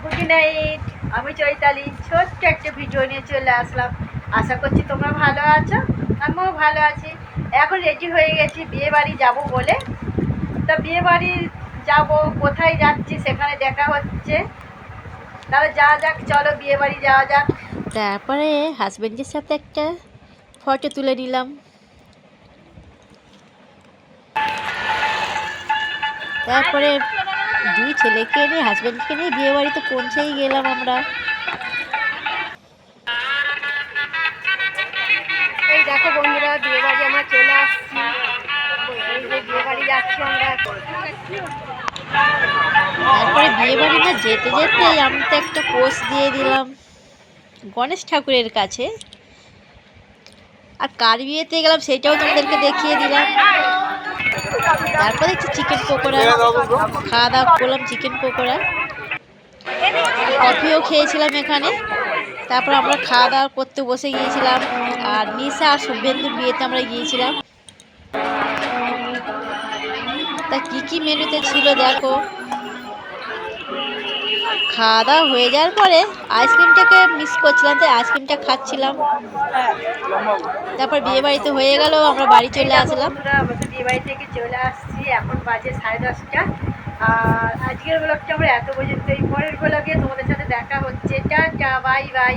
Good night. আমি চৈতালি ছোট্ট একটা ভিডিও নিয়ে চলে আসলাম। আশা করছি তোমরা ভালো আছো, আমিও ভালো আছি। এখন রেডি হয়ে গেছি বিয়ে বাড়ি যাবো বলে। তা বিয়ে বাড়ি যাবো, কোথায় যাচ্ছি সেখানে দেখা হচ্ছে। তাহলে যাওয়া যাক, চলো বিয়ে বাড়ি যাওয়া যাক। তারপরে হাজবেন্ডের সাথে একটা ফটো তুলে নিলাম। তারপরে দুই ছেলেকে নিয়ে হাজবেন্ডকে নিয়ে বিয়ে বাড়িতে পৌঁছেই গেলাম আমরা। এই দেখো বন্ধুরা, বিয়ে বাড়ি আমরা চলে আসছি। এই যে বিয়ে বাড়ি যাচ্ছি আমরা। তারপরে বিয়ে বাড়ি না যেতে যেতেই আমি তো একটা পোস্ট দিয়ে দিলাম গণেশ ঠাকুরের কাছে। আর কার বিয়েতে গেলাম সেটাও তোমাদেরকে দেখিয়ে দিলাম। তারপরে একটু চিকেন পকোড়া খাওয়া দাওয়া করলাম, চিকেন পকোড়া, কফিও খেয়েছিলাম এখানে। তারপর আমরা খাওয়া দাওয়া করতে বসে গিয়েছিলাম। আর নিশা আর শুভেন্দুর বিয়েতে আমরা গিয়েছিলাম। তা কি মেনুতে ছিল দেখো। খাওয়া দাওয়া হয়ে যাওয়ার পরে আইসক্রিমটাকে মিস করছিলাম, তাই আইসক্রিমটা খাচ্ছিলাম। তারপর বিয়ে বাড়িতে হয়ে গেল, আমরা বাড়ি চলে আসলাম। আমরা তো বিয়ে বাড়ি থেকে চলে আসছি, এখন বাজে 10:30। আর আজকের ব্লগটা আমরা এত পর্যন্ত। এই পরের ব্লগে তোমাদের সাথে দেখা হচ্ছে। Tata, bye bye.